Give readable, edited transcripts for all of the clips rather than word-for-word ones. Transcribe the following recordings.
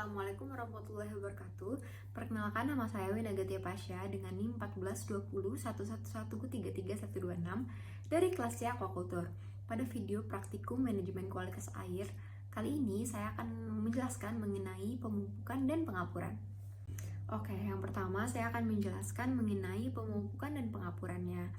Assalamualaikum warahmatullahi wabarakatuh. Perkenalkan, nama saya Winagatia Pasha dengan NIM 14201111333126 dari kelas C Aquaculture. Pada video praktikum manajemen kualitas air, kali ini saya akan menjelaskan mengenai pemupukan dan pengapuran. Oke, yang pertama saya akan menjelaskan mengenai pemupukan dan pengapurannya.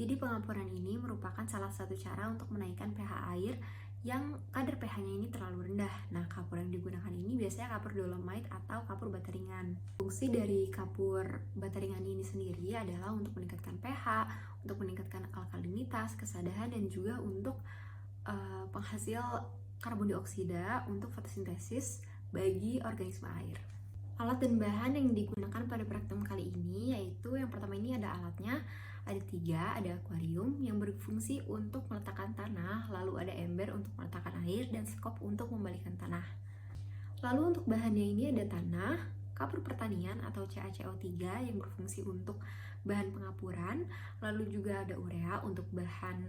Jadi pengapuran ini merupakan salah satu cara untuk menaikkan pH air yang kadar pH-nya ini terlalu rendah. Nah, kapur yang digunakan ini biasanya kapur dolomite atau kapur bata ringan. Fungsi dari kapur bata ringan ini sendiri adalah untuk meningkatkan pH, untuk meningkatkan alkalinitas, kesadahan, dan juga untuk penghasil karbon dioksida untuk fotosintesis bagi organisme air. Alat dan bahan yang digunakan pada praktikum kali ini yaitu yang pertama ini ada alatnya. Ada 3, ada akuarium yang berfungsi untuk meletakkan tanah, lalu ada ember untuk meletakkan air, dan skop untuk membalikan tanah. Lalu untuk bahannya ini ada tanah, kapur pertanian atau CaCO3 yang berfungsi untuk bahan pengapuran, lalu juga ada urea untuk bahan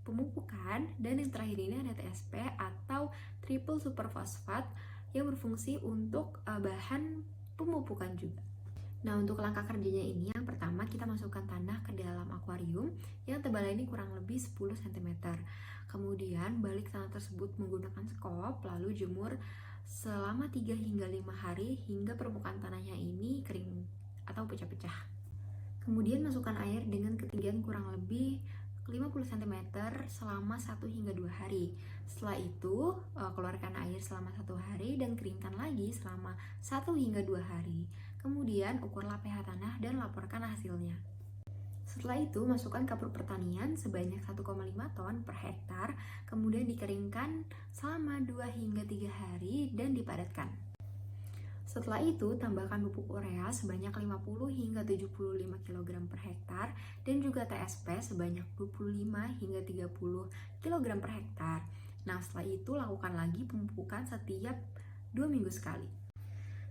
pemupukan, dan yang terakhir ini ada TSP atau triple superfosfat yang berfungsi untuk bahan pemupukan juga. Nah, untuk langkah kerjanya ini, yang pertama kita masukkan tanah ke dalam akuarium yang tebalnya ini kurang lebih 10 cm. Kemudian balik tanah tersebut menggunakan skop, lalu jemur selama 3 hingga 5 hari hingga permukaan tanahnya ini kering atau pecah-pecah. Kemudian masukkan air dengan ketinggian kurang lebih 50 cm selama 1 hingga 2 hari. Setelah itu, keluarkan air selama 1 hari dan keringkan lagi selama 1 hingga 2 hari. Kemudian ukurlah pH tanah dan laporkan hasilnya. Setelah itu, masukkan kapur pertanian sebanyak 1,5 ton per hektar, kemudian dikeringkan selama 2 hingga 3 hari dan dipadatkan. Setelah itu, tambahkan pupuk urea sebanyak 50 hingga 75 kg per hektar dan juga TSP sebanyak 25 hingga 30 kg per hektar. Nah, setelah itu lakukan lagi pemupukan setiap 2 minggu sekali.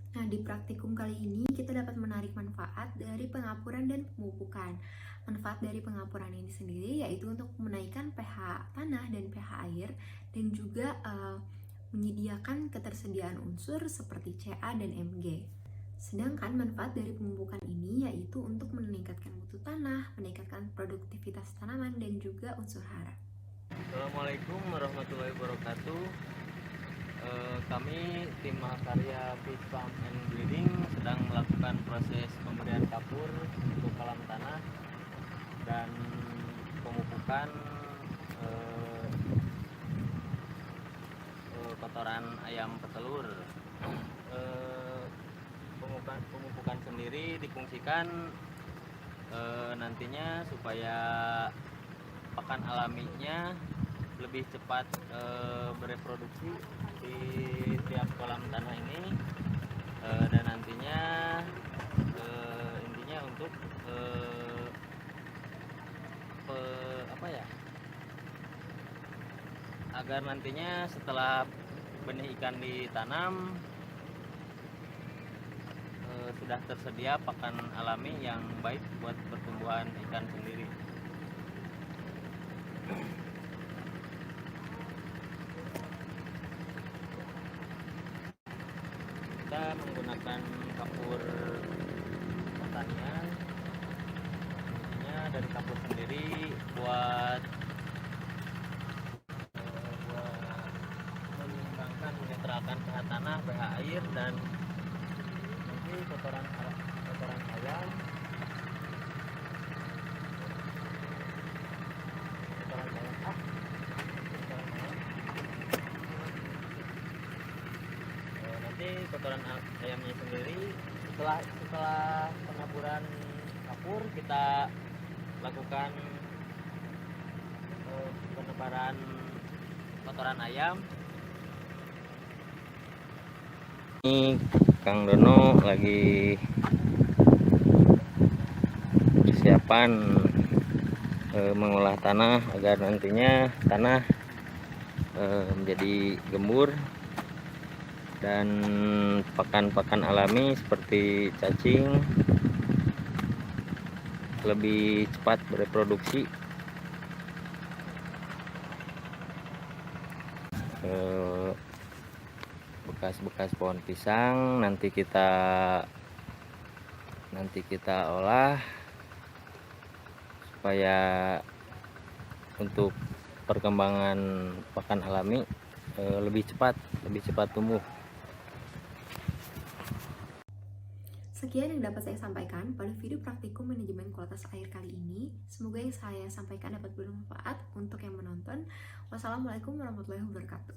Nah, di praktikum kali ini kita dapat menarik manfaat dari pengapuran dan pemupukan. Manfaat dari pengapuran ini sendiri yaitu untuk menaikkan pH tanah dan pH air dan juga menyediakan ketersediaan unsur seperti Ca dan Mg. Sedangkan manfaat dari pemupukan ini yaitu untuk meningkatkan mutu tanah, meningkatkan produktivitas tanaman, dan juga unsur hara. Assalamualaikum warahmatullahi wabarakatuh. Kami tim Mahakarya Fish Farm and Breeding sedang melakukan proses pemberian kapur untuk kolam tanah dan pemupukan kotoran ayam petelur. Pemupukan sendiri difungsikan nantinya supaya pakan alaminya lebih cepat bereproduksi di tiap kolam tanah ini, dan nantinya intinya untuk agar nantinya setelah benih ikan ditanam sudah tersedia pakan alami yang baik buat pertumbuhan ikan sendiri. Kita menggunakan kapur pertanian, intinya dari kapur sendiri buat menyeimbangkan, menetralkan pH tanah, pH air, dan nanti kotoran ayam, kotoran ayamnya sendiri. Setelah pengapuran kapur, kita lakukan penebaran kotoran ayam. Ini Kang Dono lagi persiapan mengolah tanah agar nantinya tanah menjadi gembur dan pakan-pakan alami seperti cacing lebih cepat bereproduksi. bekas-bekas pohon pisang nanti kita olah supaya untuk perkembangan pakan alami lebih cepat tumbuh. Sekian yang dapat saya sampaikan pada video praktikum manajemen kualitas air kali ini. Semoga yang saya sampaikan dapat bermanfaat untuk yang menonton. Wassalamualaikum warahmatullahi wabarakatuh.